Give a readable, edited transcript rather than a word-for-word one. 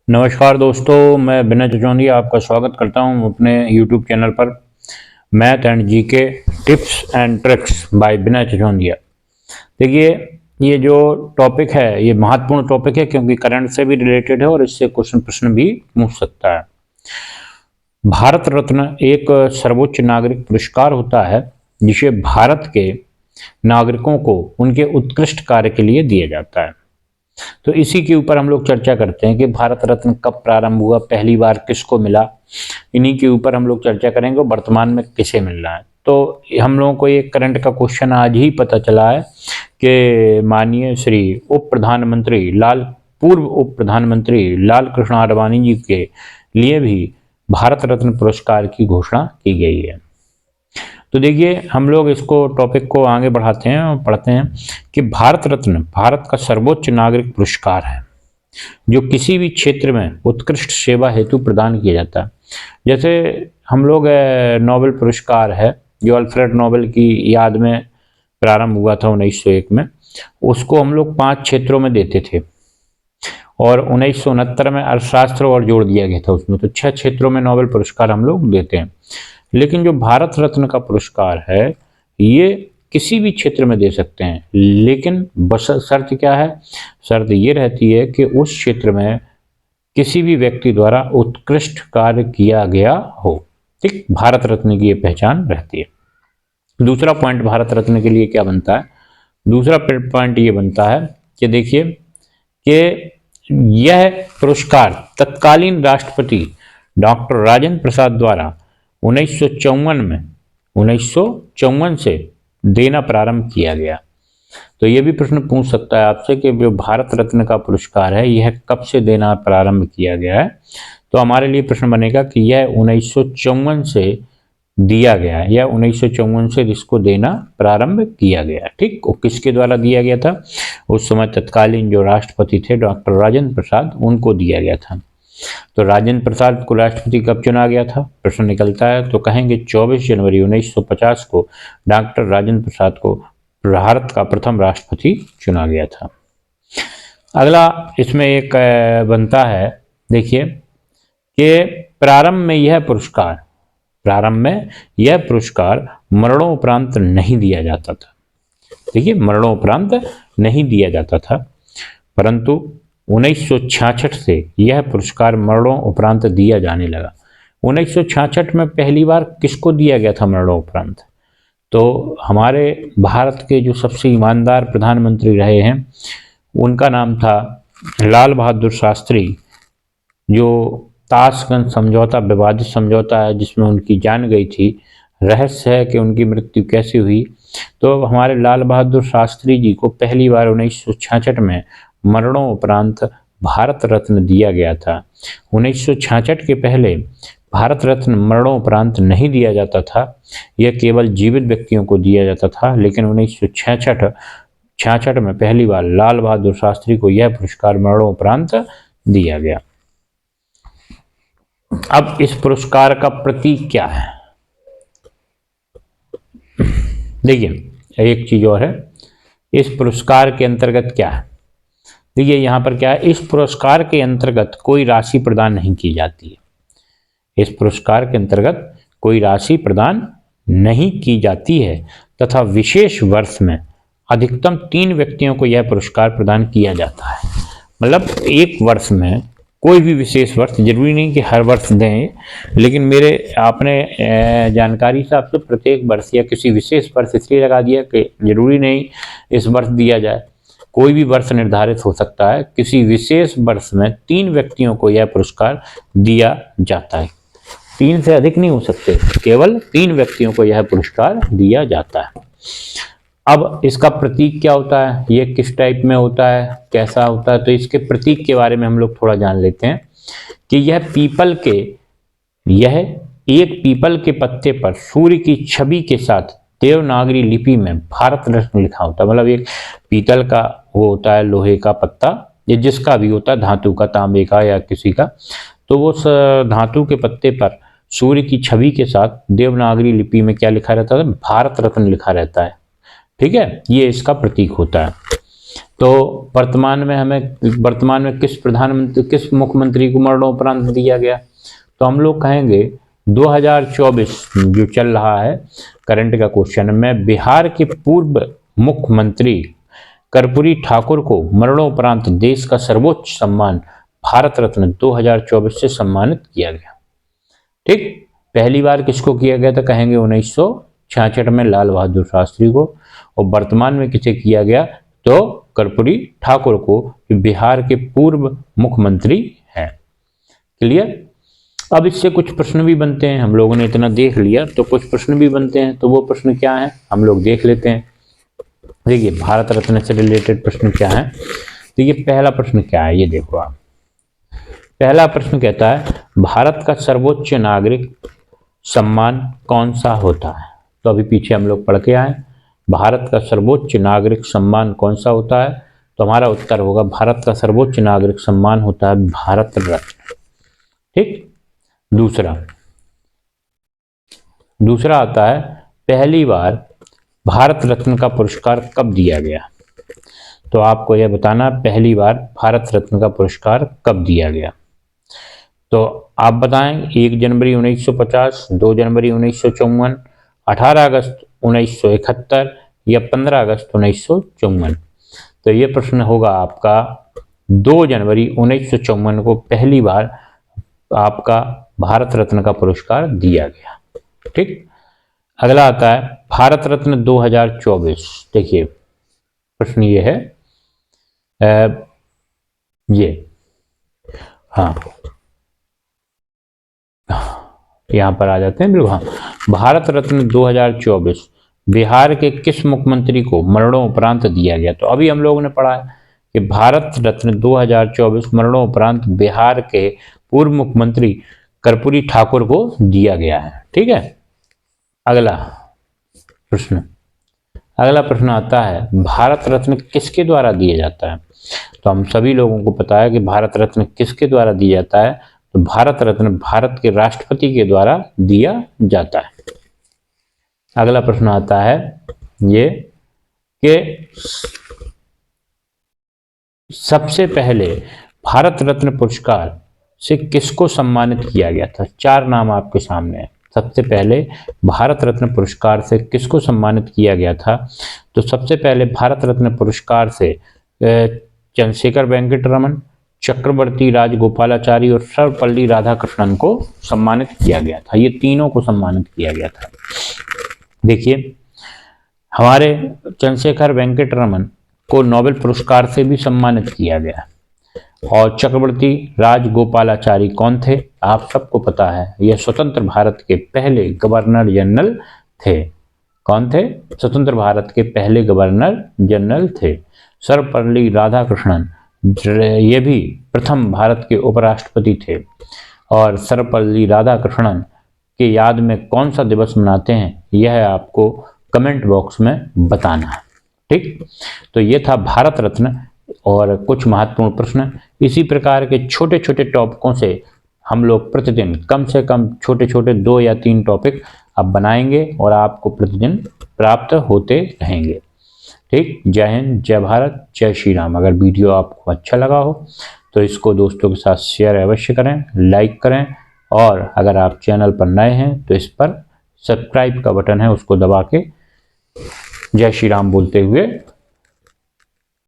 नमस्कार दोस्तों, मैं विनय चचौंदिया आपका स्वागत करता हूं अपने YouTube चैनल पर math and GK tips and tricks by Vinay Chachondiya. देखिए, ये जो टॉपिक है ये महत्वपूर्ण टॉपिक है क्योंकि करंट से भी रिलेटेड है और इससे क्वेश्चन प्रश्न भी पूछ सकता है। भारत रत्न एक सर्वोच्च नागरिक पुरस्कार होता है जिसे भारत के नागरिकों को उनके उत्कृष्ट कार्य के लिए दिया जाता है। तो इसी के ऊपर हम लोग चर्चा करते हैं कि भारत रत्न कब प्रारंभ हुआ, पहली बार किसको मिला, इन्हीं के ऊपर हम लोग चर्चा करेंगे और वर्तमान में किसे मिल रहा है। तो हम लोगों को एक करंट का क्वेश्चन आज ही पता चला है कि माननीय श्री पूर्व उप प्रधानमंत्री लाल कृष्ण आडवाणी जी के लिए भी भारत रत्न पुरस्कार की घोषणा की गई है। तो देखिए, हम लोग इसको टॉपिक को आगे बढ़ाते हैं और पढ़ते हैं कि भारत रत्न भारत का सर्वोच्च नागरिक पुरस्कार है जो किसी भी क्षेत्र में उत्कृष्ट सेवा हेतु प्रदान किया जाता है। जैसे हम लोग नोबेल पुरस्कार है जो अल्फ्रेड नोबेल की याद में प्रारंभ हुआ था 1901 में, उसको हम लोग 5 क्षेत्रों में देते थे और 1969 में अर्थशास्त्र और जोड़ दिया गया था उसमें, तो 6 क्षेत्रों में नोबेल पुरस्कार हम लोग देते हैं। लेकिन जो भारत रत्न का पुरस्कार है ये किसी भी क्षेत्र में दे सकते हैं, लेकिन बस शर्त क्या है? शर्त ये रहती है कि उस क्षेत्र में किसी भी व्यक्ति द्वारा उत्कृष्ट कार्य किया गया हो। ठीक, भारत रत्न की ये पहचान रहती है। दूसरा पॉइंट भारत रत्न के लिए क्या बनता है? दूसरा पॉइंट ये बनता है कि देखिए कि यह पुरस्कार तत्कालीन राष्ट्रपति डॉक्टर राजेंद्र प्रसाद द्वारा 1954 से देना प्रारंभ किया गया। तो यह भी प्रश्न पूछ सकता है आपसे कि जो भारत रत्न का पुरस्कार है यह कब से देना प्रारंभ किया गया है। तो हमारे लिए प्रश्न बनेगा कि यह 1954 से दिया गया है या 1954 से इसको देना प्रारंभ किया गया। ठीक, और किसके द्वारा दिया गया था? उस समय तत्कालीन जो राष्ट्रपति थे डॉक्टर राजेंद्र प्रसाद, उनको दिया गया था। तो राजेंद्र प्रसाद को राष्ट्रपति कब चुना गया था? प्रश्न निकलता है तो कहेंगे 24 जनवरी 1950 को डॉक्टर राजेंद्र प्रसाद को भारत का प्रथम राष्ट्रपति चुना गया था। अगला इसमें एक बनता है, देखिए कि प्रारंभ में यह पुरस्कार मरणोपरांत नहीं दिया जाता था। देखिए, मरणोपरांत नहीं दिया जाता था, परंतु 1966 से यह पुरस्कार मरणोपरांत दिया जाने लगा। 1966 में पहली बार किसको दिया गया था मरणोपरांत? तो हमारे भारत के जो सबसे ईमानदार प्रधानमंत्री रहे हैं उनका नाम था लाल बहादुर शास्त्री। जो ताशकंद समझौता विवादित समझौता है जिसमें उनकी जान गई थी, रहस्य है कि उनकी मृत्यु कैसे हुई। तो हमारे लाल बहादुर शास्त्री जी को पहली बार 1966 में मरणोपरांत भारत रत्न दिया गया था। 1966 के पहले भारत रत्न मरणोपरांत नहीं दिया जाता था, यह केवल जीवित व्यक्तियों को दिया जाता था। लेकिन 1966 में पहली बार लाल बहादुर शास्त्री को यह पुरस्कार मरणोपरांत दिया गया। अब इस पुरस्कार का प्रतीक क्या है? देखिए, एक चीज और है, इस पुरस्कार के अंतर्गत क्या है? देखिए, यहाँ पर क्या है, इस पुरस्कार के अंतर्गत कोई राशि प्रदान नहीं की जाती है। इस पुरस्कार के अंतर्गत कोई राशि प्रदान नहीं की जाती है तथा विशेष वर्ष में अधिकतम 3 व्यक्तियों को यह पुरस्कार प्रदान किया जाता है। मतलब एक वर्ष में कोई भी विशेष वर्ष, जरूरी नहीं कि हर वर्ष दें, लेकिन मेरे आपने जानकारी से आपसे प्रत्येक वर्ष या किसी विशेष वर्ष इसलिए लगा दिया कि जरूरी नहीं इस वर्ष दिया जाए, कोई भी वर्ष निर्धारित हो सकता है। किसी विशेष वर्ष में 3 व्यक्तियों को यह पुरस्कार दिया जाता है। 3 से अधिक नहीं हो सकते, केवल 3 व्यक्तियों को यह पुरस्कार दिया जाता है। अब इसका प्रतीक क्या होता है, ये किस टाइप में होता है, कैसा होता है? तो इसके प्रतीक के बारे में हम लोग थोड़ा जान लेते हैं कि यह एक पीपल के पत्ते पर सूर्य की छवि के साथ देवनागरी लिपि में भारत रत्न लिखा होता है। मतलब एक पीतल का वो होता है, लोहे का पत्ता, ये जिसका भी होता है, धातु का, तांबे का या किसी का, तो वो धातु के पत्ते पर सूर्य की छवि के साथ देवनागरी लिपि में क्या लिखा रहता है? भारत रत्न लिखा रहता है। ठीक है, ये इसका प्रतीक होता है। तो वर्तमान में किस मुख्यमंत्री को मरणोपरांत दिया गया? तो हम लोग कहेंगे 2024 जो चल रहा है करंट का क्वेश्चन में, बिहार के पूर्व मुख्यमंत्री कर्पूरी ठाकुर को मरणोपरांत देश का सर्वोच्च सम्मान भारत रत्न 2024 से सम्मानित किया गया। ठीक, पहली बार किसको किया गया था? कहेंगे 1966 में लाल बहादुर शास्त्री को, और वर्तमान में किसे किया गया? तो कर्पूरी ठाकुर को, बिहार के पूर्व मुख्यमंत्री हैं। क्लियर? अब इससे कुछ प्रश्न भी बनते हैं, हम लोगों ने इतना देख लिया तो कुछ प्रश्न भी बनते हैं, तो वो प्रश्न क्या है हम लोग देख लेते हैं। देखिए भारत रत्न से रिलेटेड प्रश्न क्या है। तो ये पहला प्रश्न क्या है, ये देखो आप। पहला प्रश्न कहता है भारत का सर्वोच्च नागरिक सम्मान कौन सा होता है? तो अभी पीछे हम लोग पढ़ के आए, भारत का सर्वोच्च नागरिक सम्मान कौन सा होता है? तो हमारा उत्तर होगा भारत का सर्वोच्च नागरिक सम्मान होता है भारत रत्न। ठीक, दूसरा आता है पहली बार भारत रत्न का पुरस्कार कब दिया गया? तो आपको यह बताना पहली बार भारत रत्न का पुरस्कार कब दिया गया। तो आप बताएं 1 जनवरी 1950, 2 जनवरी 1954, 18 अगस्त 1971 या 15 अगस्त 1954। तो ये प्रश्न होगा आपका 2 जनवरी 1954 को पहली बार आपका भारत रत्न का पुरस्कार दिया गया। ठीक, अगला आता है भारत रत्न 2024। देखिए प्रश्न ये है, ये हाँ यहां पर आ जाते हैं बिल्कुल। हाँ, भारत रत्न 2024 बिहार के किस मुख्यमंत्री को मरणोपरांत दिया गया? तो अभी हम लोगों ने पढ़ा है कि भारत रत्न 2024 मरणोपरांत बिहार के पूर्व मुख्यमंत्री कर्पूरी ठाकुर को दिया गया है। ठीक है, अगला प्रश्न आता है भारत रत्न किसके द्वारा दिया जाता है? तो हम सभी लोगों को पता है कि भारत रत्न किसके द्वारा दिया जाता है। तो भारत रत्न भारत के राष्ट्रपति के द्वारा दिया जाता है। अगला प्रश्न आता है ये कि सबसे पहले भारत रत्न पुरस्कार से किसको सम्मानित किया गया था? 4 नाम आपके सामने है। सबसे पहले भारत रत्न पुरस्कार से किसको सम्मानित किया गया था? तो सबसे पहले भारत रत्न पुरस्कार से चंद्रशेखर वेंकट रमन, चक्रवर्ती राजगोपालाचारी और सर्वपल्ली राधाकृष्णन को सम्मानित किया गया था। ये तीनों को सम्मानित किया गया था। देखिए हमारे चंद्रशेखर वेंकट रमन को नोबेल पुरस्कार से भी सम्मानित किया गया, और चक्रवर्ती राजगोपालाचारी कौन थे? आप सबको पता है, यह स्वतंत्र भारत के पहले गवर्नर जनरल थे। कौन थे? स्वतंत्र भारत के पहले गवर्नर जनरल थे। सर्वपल्ली राधाकृष्णन ये भी प्रथम भारत के उपराष्ट्रपति थे। और सर्वपल्ली राधाकृष्णन के याद में कौन सा दिवस मनाते हैं, यह आपको कमेंट बॉक्स में बताना है। ठीक, तो ये था भारत रत्न और कुछ महत्वपूर्ण प्रश्न। इसी प्रकार के छोटे छोटे टॉपिकों से हम लोग प्रतिदिन कम से कम छोटे छोटे 2 या 3 टॉपिक अब बनाएंगे और आपको प्रतिदिन प्राप्त होते रहेंगे। ठीक, जय हिंद, जय भारत, जय श्री राम। अगर वीडियो आपको अच्छा लगा हो तो इसको दोस्तों के साथ शेयर अवश्य करें, लाइक करें, और अगर आप चैनल पर नए हैं तो इस पर सब्सक्राइब का बटन है उसको दबा के जय श्री राम बोलते हुए